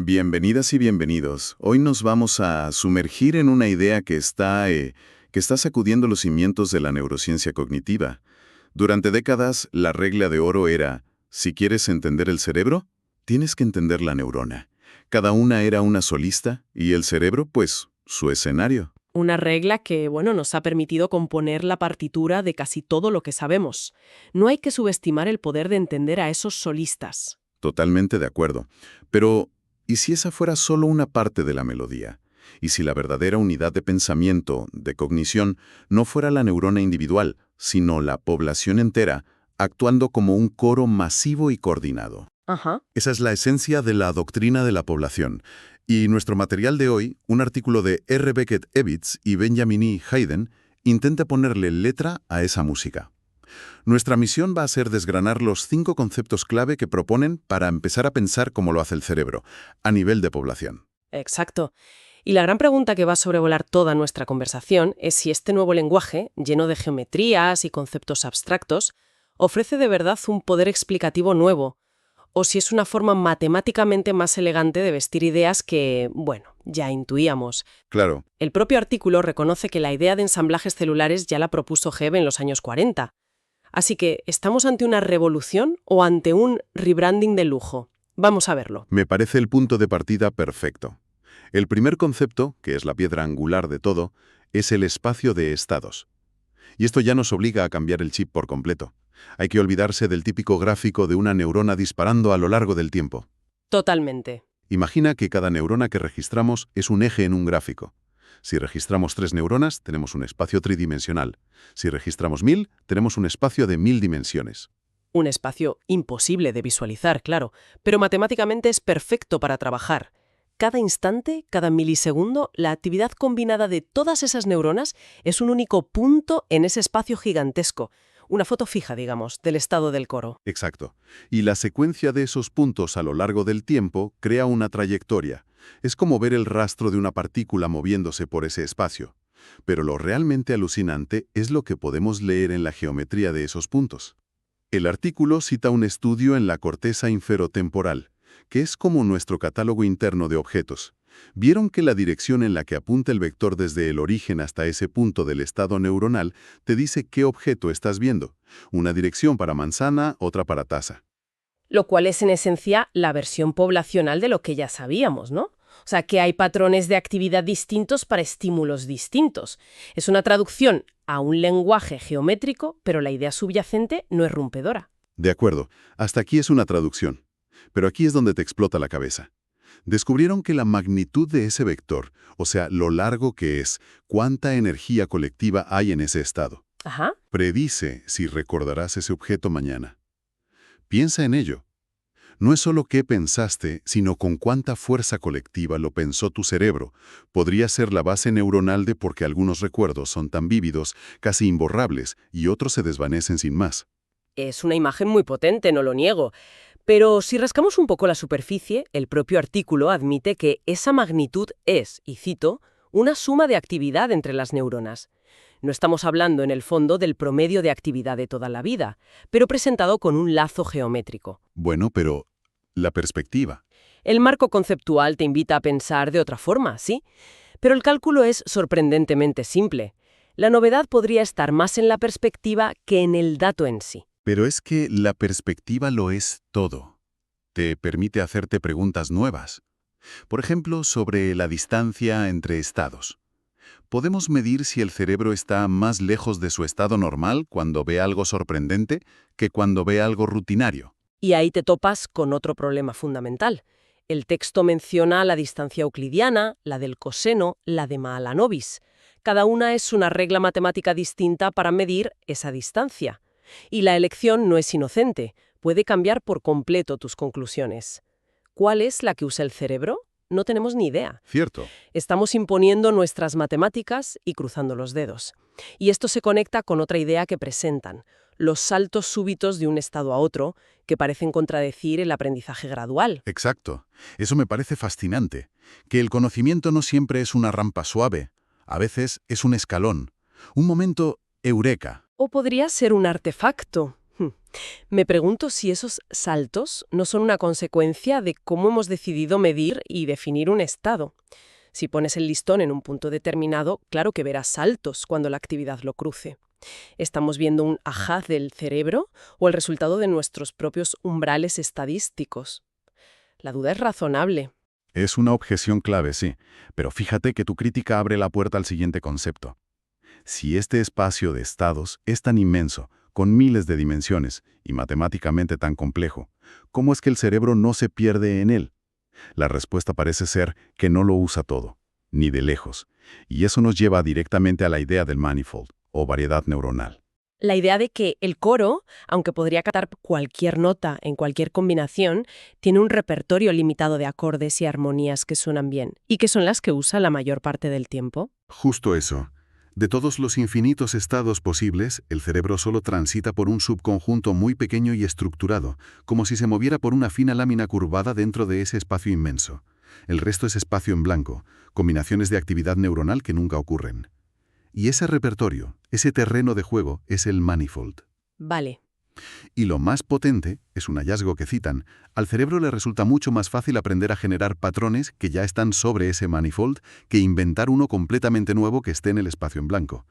Bienvenidas y bienvenidos. Hoy nos vamos a sumergir en una idea que está sacudiendo los cimientos de la neurociencia cognitiva. Durante décadas, la regla de oro era, si quieres entender el cerebro, tienes que entender la neurona. Cada una era una solista y el cerebro, pues, su escenario. Una regla que, nos ha permitido componer la partitura de casi todo lo que sabemos. No hay que subestimar el poder de entender a esos solistas. Totalmente de acuerdo. Pero, ¿y si esa fuera solo una parte de la melodía? ¿Y si la verdadera unidad de pensamiento, de cognición, no fuera la neurona individual, sino la población entera, actuando como un coro masivo y coordinado? Ajá. Esa es la esencia de la doctrina de la población. Y nuestro material de hoy, un artículo de R. Beckett Evitz y Benjamin E. Hayden, intenta ponerle letra a esa música. Nuestra misión va a ser desgranar los 5 conceptos clave que proponen para empezar a pensar como lo hace el cerebro, a nivel de población. Exacto. Y la gran pregunta que va a sobrevolar toda nuestra conversación es si este nuevo lenguaje, lleno de geometrías y conceptos abstractos, ofrece de verdad un poder explicativo nuevo, o si es una forma matemáticamente más elegante de vestir ideas que, ya intuíamos. Claro, El propio artículo reconoce que la idea de ensamblajes celulares ya la propuso Hebb en los años 40. Así que, ¿estamos ante una revolución o ante un rebranding de lujo? Vamos a verlo. Me parece el punto de partida perfecto. El primer concepto, que es la piedra angular de todo, es el espacio de estados. Y esto ya nos obliga a cambiar el chip por completo. Hay que olvidarse del típico gráfico de una neurona disparando a lo largo del tiempo. Totalmente. Imagina que cada neurona que registramos es un eje en un gráfico. Si registramos 3 neuronas, tenemos un espacio tridimensional. Si registramos 1000, tenemos un espacio de 1000 dimensiones. Un espacio imposible de visualizar, claro, pero matemáticamente es perfecto para trabajar. Cada instante, cada milisegundo, la actividad combinada de todas esas neuronas es un único punto en ese espacio gigantesco. Una foto fija, digamos, del estado del coro. Exacto. Y la secuencia de esos puntos a lo largo del tiempo crea una trayectoria. Es como ver el rastro de una partícula moviéndose por ese espacio. Pero lo realmente alucinante es lo que podemos leer en la geometría de esos puntos. El artículo cita un estudio en la corteza inferotemporal, que es como nuestro catálogo interno de objetos. Vieron que la dirección en la que apunta el vector desde el origen hasta ese punto del estado neuronal te dice qué objeto estás viendo. Una dirección para manzana, otra para taza. Lo cual es en esencia la versión poblacional de lo que ya sabíamos, ¿no? O sea, que hay patrones de actividad distintos para estímulos distintos. Es una traducción a un lenguaje geométrico, pero la idea subyacente no es rompedora. De acuerdo, hasta aquí es una traducción. Pero aquí es donde te explota la cabeza. Descubrieron que la magnitud de ese vector, o sea, lo largo que es, cuánta energía colectiva hay en ese estado, Ajá. predice si recordarás ese objeto mañana. Piensa en ello. No es solo qué pensaste, sino con cuánta fuerza colectiva lo pensó tu cerebro. Podría ser la base neuronal de por qué algunos recuerdos son tan vívidos, casi imborrables, y otros se desvanecen sin más. Es una imagen muy potente, no lo niego. Pero si rascamos un poco la superficie, el propio artículo admite que esa magnitud es, y cito, una suma de actividad entre las neuronas. No estamos hablando en el fondo del promedio de actividad de toda la vida, pero presentado con un lazo geométrico. Bueno, pero la perspectiva. El marco conceptual te invita a pensar de otra forma, ¿sí? Pero el cálculo es sorprendentemente simple. La novedad podría estar más en la perspectiva que en el dato en sí. Pero es que la perspectiva lo es todo. Te permite hacerte preguntas nuevas. Por ejemplo, sobre la distancia entre estados. ¿Podemos medir si el cerebro está más lejos de su estado normal cuando ve algo sorprendente que cuando ve algo rutinario? Y ahí te topas con otro problema fundamental. El texto menciona la distancia euclidiana, la del coseno, la de Mahalanobis. Cada una es una regla matemática distinta para medir esa distancia. Y la elección no es inocente, puede cambiar por completo tus conclusiones. ¿Cuál es la que usa el cerebro? No tenemos ni idea. Cierto. Estamos imponiendo nuestras matemáticas y cruzando los dedos. Y esto se conecta con otra idea que presentan, los saltos súbitos de un estado a otro, que parecen contradecir el aprendizaje gradual. Exacto. Eso me parece fascinante. Que el conocimiento no siempre es una rampa suave. A veces es un escalón. Un momento eureka. O podría ser un artefacto. Me pregunto si esos saltos no son una consecuencia de cómo hemos decidido medir y definir un estado. Si pones el listón en un punto determinado, claro que verás saltos cuando la actividad lo cruce. ¿Estamos viendo un haz del cerebro o el resultado de nuestros propios umbrales estadísticos? La duda es razonable. Es una objeción clave, sí, pero fíjate que tu crítica abre la puerta al siguiente concepto. Si este espacio de estados es tan inmenso, con miles de dimensiones y matemáticamente tan complejo, ¿cómo es que el cerebro no se pierde en él? La respuesta parece ser que no lo usa todo, ni de lejos, y eso nos lleva directamente a la idea del manifold, o variedad neuronal. La idea de que el coro, aunque podría captar cualquier nota en cualquier combinación, tiene un repertorio limitado de acordes y armonías que suenan bien, y que son las que usa la mayor parte del tiempo. Justo eso. De todos los infinitos estados posibles, el cerebro solo transita por un subconjunto muy pequeño y estructurado, como si se moviera por una fina lámina curvada dentro de ese espacio inmenso. El resto es espacio en blanco, combinaciones de actividad neuronal que nunca ocurren. Y ese repertorio, ese terreno de juego, es el manifold. Vale. Y lo más potente, es un hallazgo que citan, al cerebro le resulta mucho más fácil aprender a generar patrones que ya están sobre ese manifold que inventar uno completamente nuevo que esté en el espacio en blanco.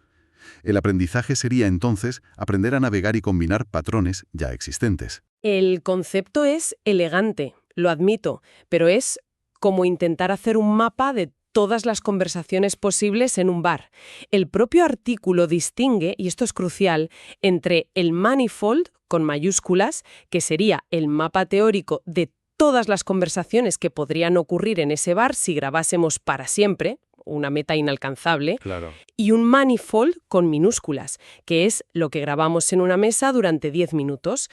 El aprendizaje sería entonces aprender a navegar y combinar patrones ya existentes. El concepto es elegante, lo admito, pero es como intentar hacer un mapa de todas las conversaciones posibles en un bar. El propio artículo distingue, y esto es crucial, entre el manifold, con mayúsculas, que sería el mapa teórico de todas las conversaciones que podrían ocurrir en ese bar si grabásemos para siempre, una meta inalcanzable, Claro. y un manifold con minúsculas, que es lo que grabamos en una mesa durante 10 minutos.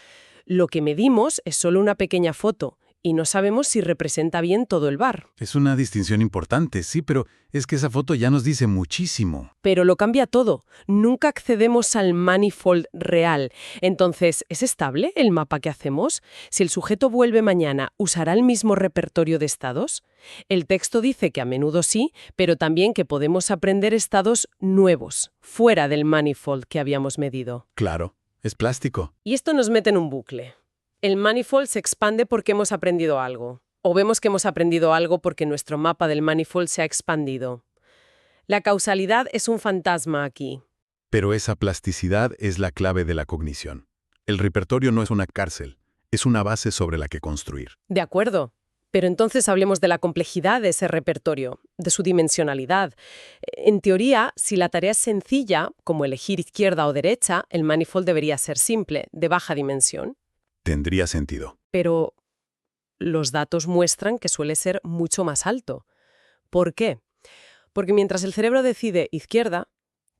Lo que medimos es solo una pequeña foto, y no sabemos si representa bien todo el bar. Es una distinción importante, sí, pero es que esa foto ya nos dice muchísimo. Pero lo cambia todo. Nunca accedemos al manifold real. Entonces, ¿es estable el mapa que hacemos? Si el sujeto vuelve mañana, ¿usará el mismo repertorio de estados? El texto dice que a menudo sí, pero también que podemos aprender estados nuevos, fuera del manifold que habíamos medido. Claro, es plástico. Y esto nos mete en un bucle. El manifold se expande porque hemos aprendido algo. O vemos que hemos aprendido algo porque nuestro mapa del manifold se ha expandido. La causalidad es un fantasma aquí. Pero esa plasticidad es la clave de la cognición. El repertorio no es una cárcel, es una base sobre la que construir. De acuerdo. Pero entonces hablemos de la complejidad de ese repertorio, de su dimensionalidad. En teoría, si la tarea es sencilla, como elegir izquierda o derecha, el manifold debería ser simple, de baja dimensión. Tendría sentido. Pero los datos muestran que suele ser mucho más alto. ¿Por qué? Porque mientras el cerebro decide izquierda,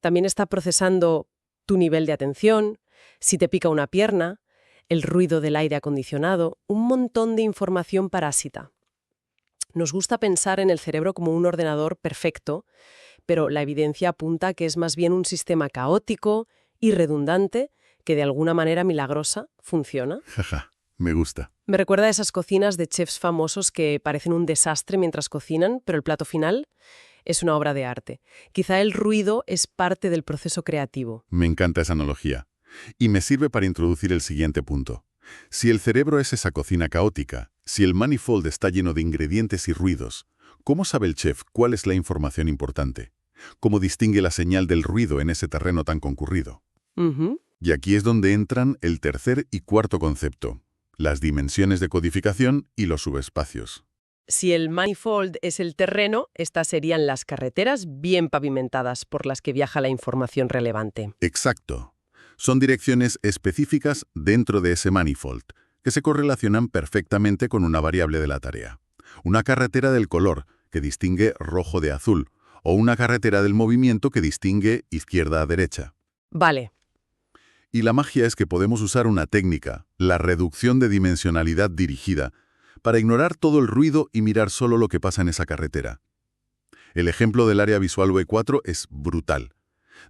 también está procesando tu nivel de atención, si te pica una pierna, el ruido del aire acondicionado, un montón de información parásita. Nos gusta pensar en el cerebro como un ordenador perfecto, pero la evidencia apunta que es más bien un sistema caótico y redundante que de alguna manera milagrosa funciona. Jaja, me gusta. Me recuerda a esas cocinas de chefs famosos que parecen un desastre mientras cocinan, pero el plato final es una obra de arte. Quizá el ruido es parte del proceso creativo. Me encanta esa analogía. Y me sirve para introducir el siguiente punto. Si el cerebro es esa cocina caótica, si el manifold está lleno de ingredientes y ruidos, ¿cómo sabe el chef cuál es la información importante? ¿Cómo distingue la señal del ruido en ese terreno tan concurrido? Y aquí es donde entran el tercer y cuarto concepto, las dimensiones de codificación y los subespacios. Si el manifold es el terreno, estas serían las carreteras bien pavimentadas por las que viaja la información relevante. Exacto. Son direcciones específicas dentro de ese manifold, que se correlacionan perfectamente con una variable de la tarea. Una carretera del color, que distingue rojo de azul, o una carretera del movimiento que distingue izquierda a derecha. Vale. Y la magia es que podemos usar una técnica, la reducción de dimensionalidad dirigida, para ignorar todo el ruido y mirar solo lo que pasa en esa carretera. El ejemplo del área visual V4 es brutal.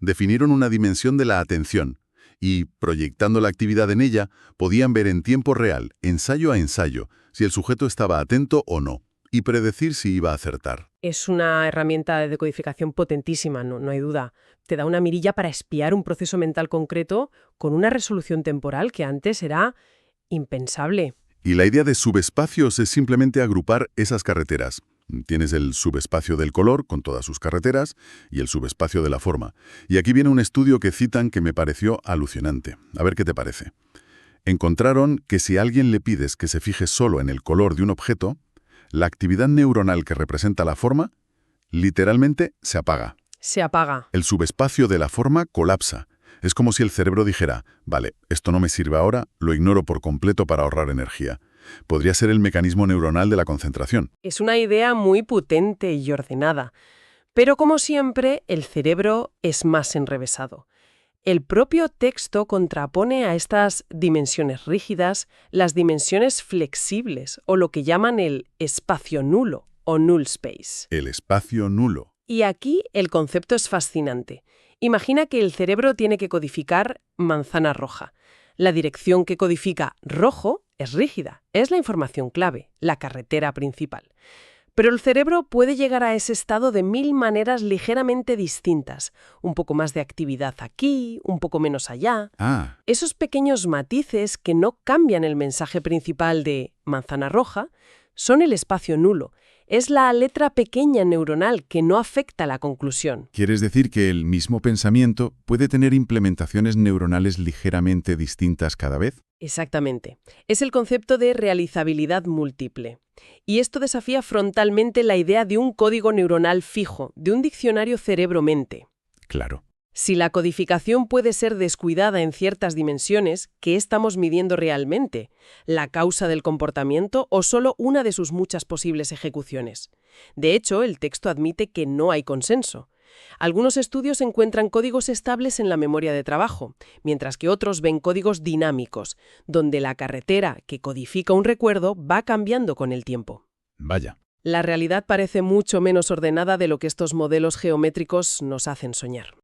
Definieron una dimensión de la atención y, proyectando la actividad en ella, podían ver en tiempo real, ensayo a ensayo, si el sujeto estaba atento o no, y predecir si iba a acertar. Es una herramienta de decodificación potentísima, no hay duda. Te da una mirilla para espiar un proceso mental concreto con una resolución temporal que antes era impensable. Y la idea de subespacios es simplemente agrupar esas carreteras. Tienes el subespacio del color, con todas sus carreteras, y el subespacio de la forma. Y aquí viene un estudio que citan que me pareció alucinante. A ver qué te parece. Encontraron que si a alguien le pides que se fije solo en el color de un objeto, la actividad neuronal que representa la forma, literalmente se apaga. Se apaga. El subespacio de la forma colapsa. Es como si el cerebro dijera, vale, esto no me sirve ahora, lo ignoro por completo para ahorrar energía. Podría ser el mecanismo neuronal de la concentración. Es una idea muy potente y ordenada. Pero como siempre, el cerebro es más enrevesado. El propio texto contrapone a estas dimensiones rígidas las dimensiones flexibles, o lo que llaman el espacio nulo, o null space. El espacio nulo. Y aquí el concepto es fascinante. Imagina que el cerebro tiene que codificar manzana roja. La dirección que codifica rojo es rígida, es la información clave, la carretera principal. Pero el cerebro puede llegar a ese estado de 1000 maneras ligeramente distintas. Un poco más de actividad aquí, un poco menos allá. Esos pequeños matices que no cambian el mensaje principal de manzana roja son el espacio nulo. Es la letra pequeña neuronal que no afecta la conclusión. ¿Quieres decir que el mismo pensamiento puede tener implementaciones neuronales ligeramente distintas cada vez? Exactamente. Es el concepto de realizabilidad múltiple. Y esto desafía frontalmente la idea de un código neuronal fijo, de un diccionario cerebro-mente. Claro. Si la codificación puede ser descuidada en ciertas dimensiones, ¿qué estamos midiendo realmente? ¿La causa del comportamiento o solo una de sus muchas posibles ejecuciones? De hecho, el texto admite que no hay consenso. Algunos estudios encuentran códigos estables en la memoria de trabajo, mientras que otros ven códigos dinámicos, donde la carretera que codifica un recuerdo va cambiando con el tiempo. Vaya. La realidad parece mucho menos ordenada de lo que estos modelos geométricos nos hacen soñar.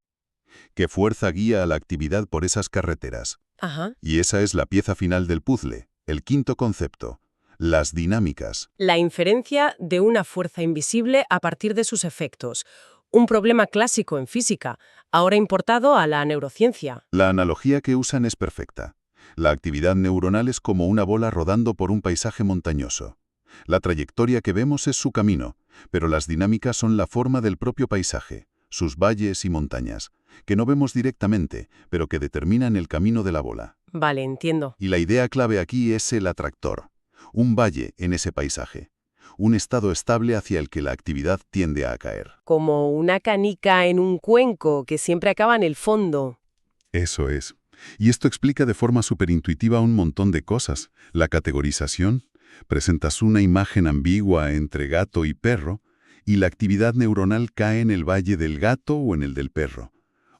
¿Qué fuerza guía a la actividad por esas carreteras? Ajá. Y esa es la pieza final del puzzle, el quinto concepto, las dinámicas. La inferencia de una fuerza invisible a partir de sus efectos. Un problema clásico en física, ahora importado a la neurociencia. La analogía que usan es perfecta. La actividad neuronal es como una bola rodando por un paisaje montañoso. La trayectoria que vemos es su camino, pero las dinámicas son la forma del propio paisaje, sus valles y montañas, que no vemos directamente, pero que determinan el camino de la bola. Vale, entiendo. Y la idea clave aquí es el atractor, un valle en ese paisaje, un estado estable hacia el que la actividad tiende a caer. Como una canica en un cuenco que siempre acaba en el fondo. Eso es. Y esto explica de forma superintuitiva un montón de cosas. La categorización, presentas una imagen ambigua entre gato y perro, y la actividad neuronal cae en el valle del gato o en el del perro.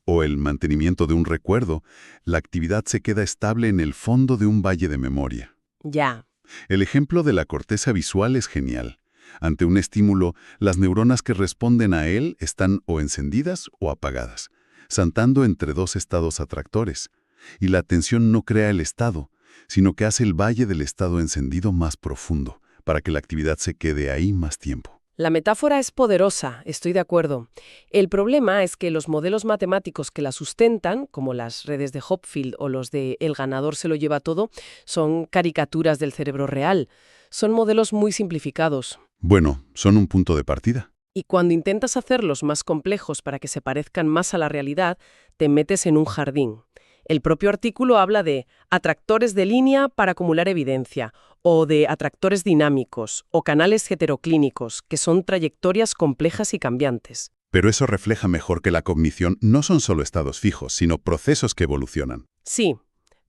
O el mantenimiento de un recuerdo, la actividad se queda estable en el fondo de un valle de memoria. Ya. El ejemplo de la corteza visual es genial. Ante un estímulo, las neuronas que responden a él están o encendidas o apagadas, saltando entre dos estados atractores. Y la atención no crea el estado, sino que hace el valle del estado encendido más profundo, para que la actividad se quede ahí más tiempo. La metáfora es poderosa, estoy de acuerdo. El problema es que los modelos matemáticos que la sustentan, como las redes de Hopfield o los de El ganador se lo lleva todo, son caricaturas del cerebro real. Son modelos muy simplificados. Bueno, son un punto de partida. Y cuando intentas hacerlos más complejos para que se parezcan más a la realidad, te metes en un jardín. El propio artículo habla de atractores de línea para acumular evidencia, o de atractores dinámicos, o canales heteroclínicos, que son trayectorias complejas y cambiantes. Pero eso refleja mejor que la cognición no son solo estados fijos, sino procesos que evolucionan. Sí,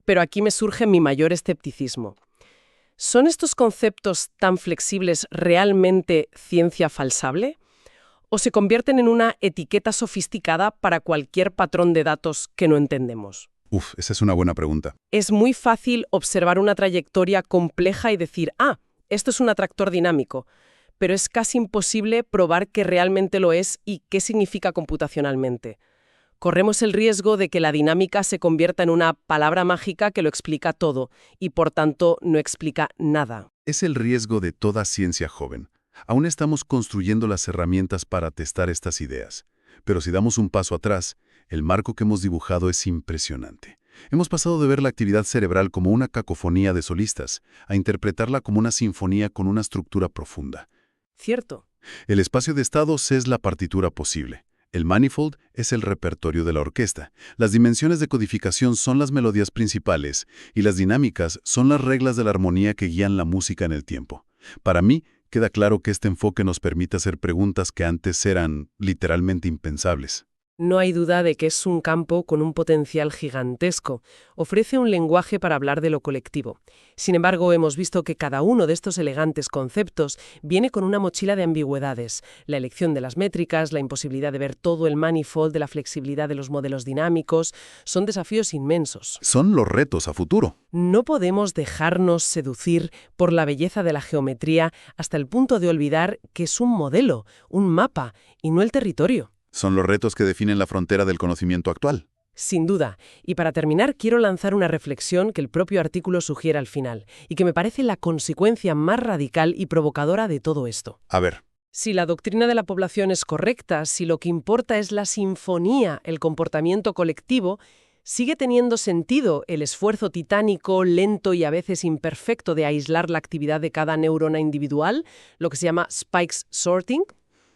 pero aquí me surge mi mayor escepticismo. ¿Son estos conceptos tan flexibles realmente ciencia falsable? ¿O se convierten en una etiqueta sofisticada para cualquier patrón de datos que no entendemos? Esa es una buena pregunta. Es muy fácil observar una trayectoria compleja y decir, esto es un atractor dinámico, pero es casi imposible probar que realmente lo es y qué significa computacionalmente. Corremos el riesgo de que la dinámica se convierta en una palabra mágica que lo explica todo y, por tanto, no explica nada. Es el riesgo de toda ciencia joven. Aún estamos construyendo las herramientas para testar estas ideas. Pero si damos un paso atrás, el marco que hemos dibujado es impresionante. Hemos pasado de ver la actividad cerebral como una cacofonía de solistas a interpretarla como una sinfonía con una estructura profunda. Cierto. El espacio de estados es la partitura posible. El manifold es el repertorio de la orquesta. Las dimensiones de codificación son las melodías principales y las dinámicas son las reglas de la armonía que guían la música en el tiempo. Para mí, queda claro que este enfoque nos permite hacer preguntas que antes eran literalmente impensables. No hay duda de que es un campo con un potencial gigantesco. Ofrece un lenguaje para hablar de lo colectivo. Sin embargo, hemos visto que cada uno de estos elegantes conceptos viene con una mochila de ambigüedades. La elección de las métricas, la imposibilidad de ver todo el manifold, de la flexibilidad de los modelos dinámicos, son desafíos inmensos. Son los retos a futuro. No podemos dejarnos seducir por la belleza de la geometría hasta el punto de olvidar que es un modelo, un mapa, y no el territorio. Son los retos que definen la frontera del conocimiento actual. Sin duda. Y para terminar, quiero lanzar una reflexión que el propio artículo sugiere al final, y que me parece la consecuencia más radical y provocadora de todo esto. A ver. Si la doctrina de la población es correcta, si lo que importa es la sinfonía, el comportamiento colectivo, ¿sigue teniendo sentido el esfuerzo titánico, lento y a veces imperfecto de aislar la actividad de cada neurona individual, lo que se llama spikes sorting?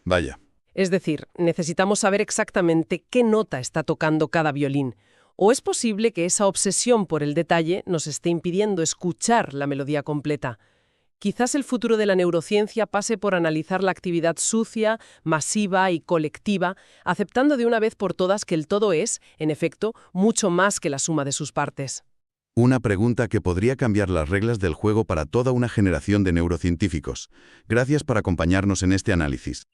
Vaya. Es decir, necesitamos saber exactamente qué nota está tocando cada violín. ¿O es posible que esa obsesión por el detalle nos esté impidiendo escuchar la melodía completa? Quizás el futuro de la neurociencia pase por analizar la actividad sucia, masiva y colectiva, aceptando de una vez por todas que el todo es, en efecto, mucho más que la suma de sus partes. Una pregunta que podría cambiar las reglas del juego para toda una generación de neurocientíficos. Gracias por acompañarnos en este análisis.